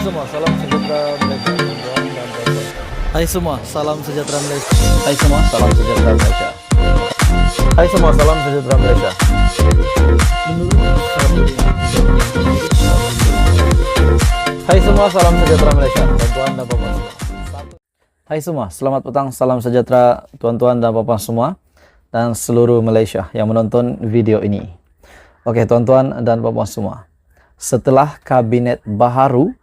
semua, salam sejahtera Malaysia. Hai semua, salam sejahtera Malaysia. Hai semua, salam sejahtera Malaysia. Hai semua, salam sejahtera Malaysia. Hai semua, salam sejahtera Malaysia. Tuan-tuan dan puan semua. Hai semua, selamat petang, salam sejahtera tuan-tuan dan puan semua dan seluruh Malaysia yang menonton video ini. Oke, tuan-tuan dan puan semua. Setelah kabinet baharu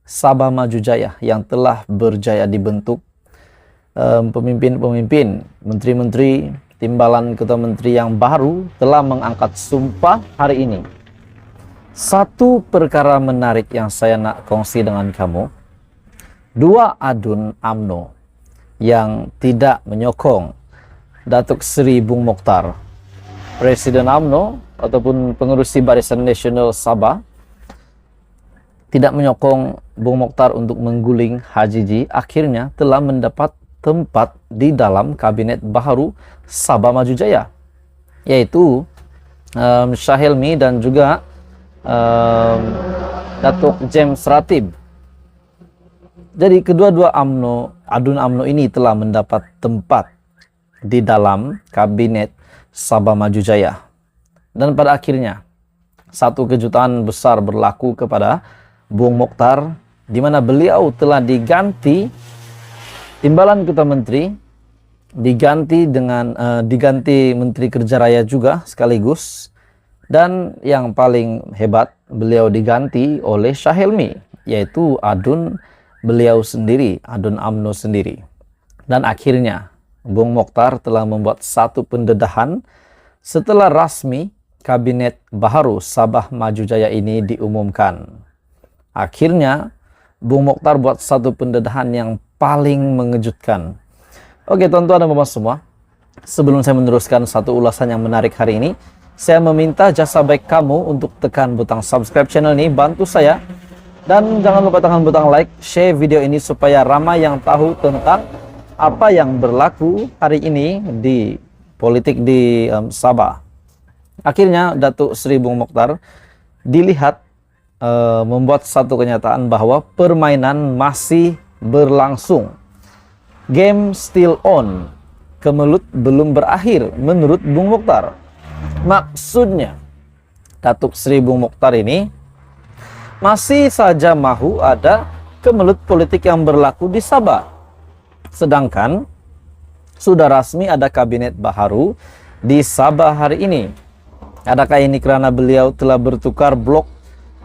Sabah Maju Jaya yang telah berjaya dibentuk, pemimpin-pemimpin, menteri-menteri, timbalan ketua menteri yang baru telah mengangkat sumpah hari ini. Satu perkara menarik yang saya nak kongsi dengan kamu, dua adun UMNO yang tidak menyokong Datuk Seri Bung Mokhtar, Presiden UMNO ataupun pengerusi Barisan Nasional Sabah, tidak menyokong Bung Mokhtar untuk mengguling Haji akhirnya telah mendapat tempat di dalam kabinet baharu Sabah Maju Jaya, yaitu Shah Hilmi dan juga Datuk James Ratib. Jadi kedua-dua adun UMNO ini telah mendapat tempat di dalam kabinet Sabah Maju Jaya. Dan pada akhirnya satu kejutan besar berlaku kepada Bung Mokhtar, di mana beliau telah diganti timbalan ketua menteri, diganti Menteri Kerja Raya juga sekaligus, dan yang paling hebat beliau diganti oleh Shah Hilmi, yaitu adun beliau sendiri, adun UMNO sendiri. Dan akhirnya Bung Mokhtar telah membuat satu pendedahan setelah rasmi kabinet baharu Sabah Maju Jaya ini diumumkan. Akhirnya Bung Mokhtar buat satu pendedahan yang paling mengejutkan. Oke, tuan-tuan dan puan semua, sebelum saya meneruskan satu ulasan yang menarik hari ini, saya meminta jasa baik kamu untuk tekan butang subscribe channel ini, bantu saya, dan jangan lupa tekan butang like, share video ini supaya ramai yang tahu tentang apa yang berlaku hari ini di politik di Sabah. Akhirnya Datuk Seri Bung Mokhtar dilihat membuat satu kenyataan bahwa permainan masih berlangsung. Game still on. Kemelut belum berakhir menurut Bung Mokhtar. Maksudnya, Datuk Seri Bung Mokhtar ini masih saja mahu ada kemelut politik yang berlaku di Sabah. Sedangkan sudah rasmi ada kabinet baharu di Sabah hari ini. Adakah ini kerana beliau telah bertukar blok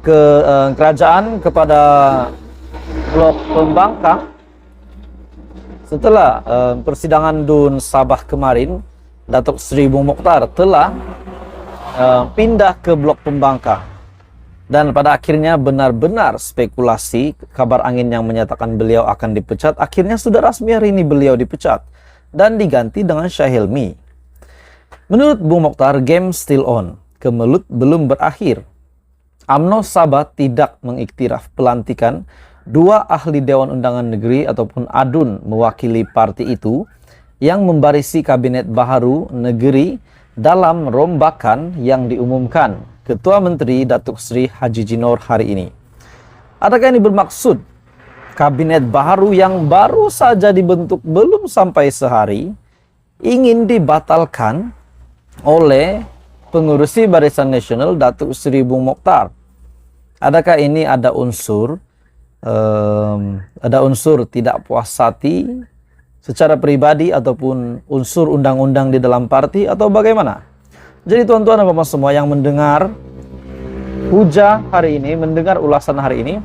ke kerajaan kepada blok pembangkang? Setelah persidangan DUN Sabah kemarin, Datuk Seri Bung Mokhtar telah pindah ke blok pembangkang. Dan pada akhirnya benar-benar spekulasi kabar angin yang menyatakan beliau akan dipecat, akhirnya sudah rasmi hari ini beliau dipecat dan diganti dengan Shah Hilmi. Menurut Bung Mokhtar, game still on. Kemelut belum berakhir. UMNO Sabah tidak mengiktiraf pelantikan dua ahli Dewan Undangan Negeri ataupun ADUN mewakili parti itu yang membarisi kabinet baharu negeri dalam rombakan yang diumumkan Ketua Menteri Datuk Seri Haji Jinor hari ini. Adakah ini bermaksud kabinet baharu yang baru saja dibentuk belum sampai sehari ingin dibatalkan oleh pengurusi Barisan Nasional Datuk Seri Bung Mokhtar? Adakah ini ada unsur tidak puas hati secara pribadi ataupun unsur undang-undang di dalam parti atau bagaimana? Jadi tuan-tuan dan puan semua yang mendengar hujah hari ini, mendengar ulasan hari ini,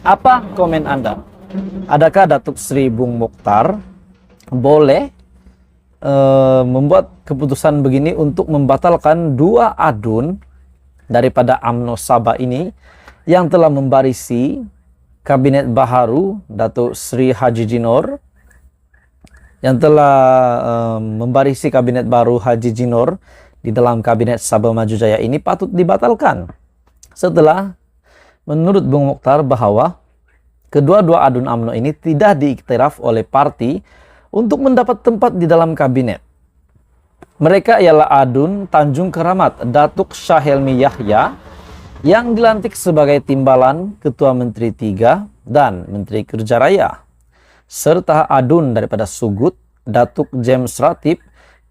apa komen Anda? Adakah Datuk Seri Bung Mokhtar boleh membuat keputusan begini untuk membatalkan dua adun daripada UMNO Sabah ini yang telah membarisi kabinet baharu Datuk Seri Haji Jinor, yang telah membarisi kabinet baru Haji Jinor di dalam kabinet Sabah Maju Jaya ini patut dibatalkan setelah menurut Bung Mokhtar bahwa kedua-dua adun UMNO ini tidak diiktiraf oleh parti untuk mendapat tempat di dalam kabinet. Mereka ialah adun Tanjung Keramat Datuk Shah Hilmi Yahya yang dilantik sebagai timbalan Ketua Menteri 3 dan Menteri Kerja Raya, serta Adun daripada Sugut, Datuk James Ratib,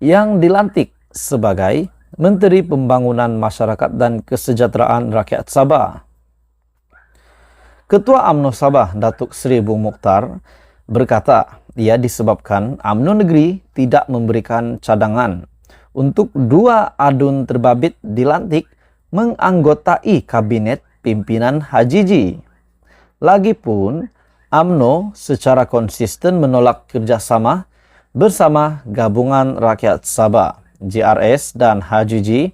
yang dilantik sebagai Menteri Pembangunan Masyarakat dan Kesejahteraan Rakyat Sabah. Ketua UMNO Sabah, Datuk Seri Bung Mokhtar, berkata ia disebabkan UMNO Negeri tidak memberikan cadangan untuk dua adun terbabit dilantik menganggotai Kabinet Pimpinan HJJ. Lagipun, UMNO secara konsisten menolak kerjasama bersama Gabungan Rakyat Sabah, GRS dan HJJ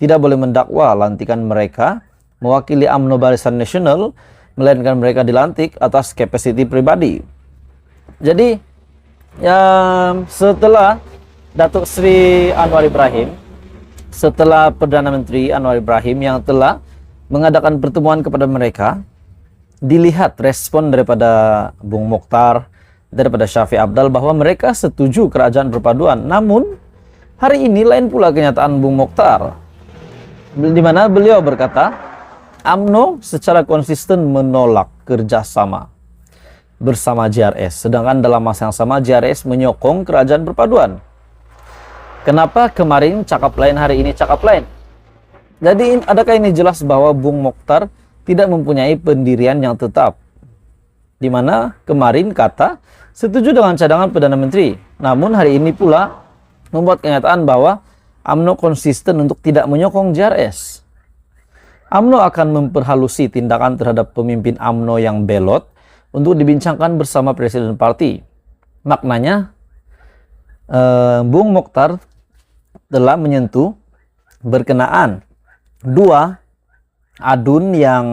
tidak boleh mendakwa lantikan mereka mewakili UMNO Barisan Nasional, melainkan mereka dilantik atas kapasiti pribadi. Jadi, setelah Datuk Seri Anwar Ibrahim, setelah Perdana Menteri Anwar Ibrahim yang telah mengadakan pertemuan kepada mereka, dilihat respon daripada Bung Mokhtar, daripada Syafiq Abdal bahwa mereka setuju kerajaan perpaduan. Namun, hari ini lain pula kenyataan Bung Mokhtar, di mana beliau berkata, UMNO secara konsisten menolak kerjasama bersama JRS, sedangkan dalam masa yang sama JRS menyokong kerajaan perpaduan. Kenapa kemarin cakap lain, hari ini cakap lain? Jadi adakah ini jelas bahwa Bung Mokhtar tidak mempunyai pendirian yang tetap? Di mana kemarin kata setuju dengan cadangan Perdana Menteri, namun hari ini pula membuat kenyataan bahwa UMNO konsisten untuk tidak menyokong JRS. UMNO akan memperhalusi tindakan terhadap pemimpin UMNO yang belot untuk dibincangkan bersama Presiden Parti. Maknanya, Bung Mokhtar telah menyentuh berkenaan dua adun yang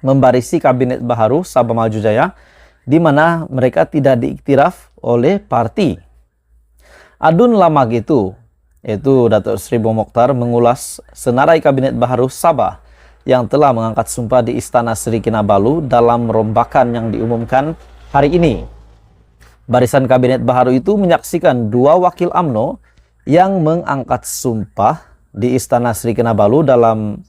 membarisi Kabinet Baharu Sabah Maju Jaya, di mana mereka tidak diiktiraf oleh parti. Adun lama gitu, yaitu Datuk Seri Bung Mokhtar mengulas senarai Kabinet Baharu Sabah yang telah mengangkat sumpah di Istana Seri Kinabalu dalam rombakan yang diumumkan hari ini. Barisan Kabinet Baharu itu menyaksikan dua wakil UMNO yang mengangkat sumpah di Istana Seri Kinabalu dalam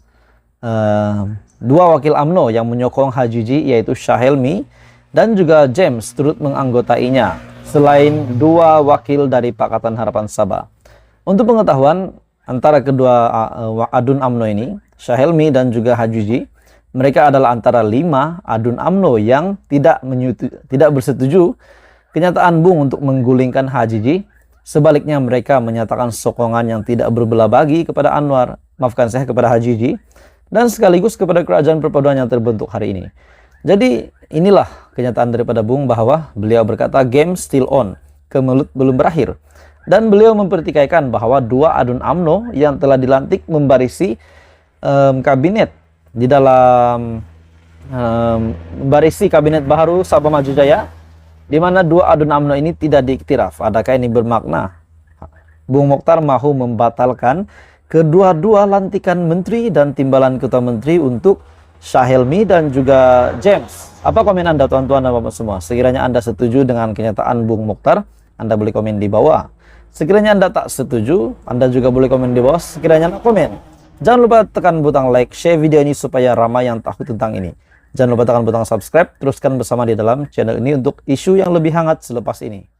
dua wakil UMNO yang menyokong HJJ, yaitu Syahelmi dan juga James turut menganggotainya, selain dua wakil dari Pakatan Harapan Sabah. Untuk pengetahuan, antara kedua adun UMNO ini, Syahelmi dan juga HJJ, mereka adalah antara 5 adun UMNO yang tidak bersetuju kenyataan Bung untuk menggulingkan HJJ. Sebaliknya mereka menyatakan sokongan yang tidak berbelah bagi kepada kepada HJJ, dan sekaligus kepada kerajaan perpaduan yang terbentuk hari ini. Jadi inilah kenyataan daripada Bung bahwa beliau berkata game still on, kemelut belum berakhir. Dan beliau mempertikaikan bahwa dua adun UMNO yang telah dilantik membarisi kabinet di dalam membarisi Kabinet Baharu Sabah Maju Jaya, di mana dua adun UMNO ini tidak diiktiraf. Adakah ini bermakna Bung Mokhtar mahu membatalkan kedua-dua lantikan menteri dan timbalan ketua menteri untuk Syahelmi dan juga James? Apa komen Anda, tuan-tuan dan bapak semua? Sekiranya Anda setuju dengan kenyataan Bung Mokhtar, Anda boleh komen di bawah. Sekiranya Anda tak setuju, Anda juga boleh komen di bawah. Sekiranya Anda komen, jangan lupa tekan butang like, share video ini supaya ramai yang tahu tentang ini. Jangan lupa tekan butang subscribe, teruskan bersama di dalam channel ini untuk isu yang lebih hangat selepas ini.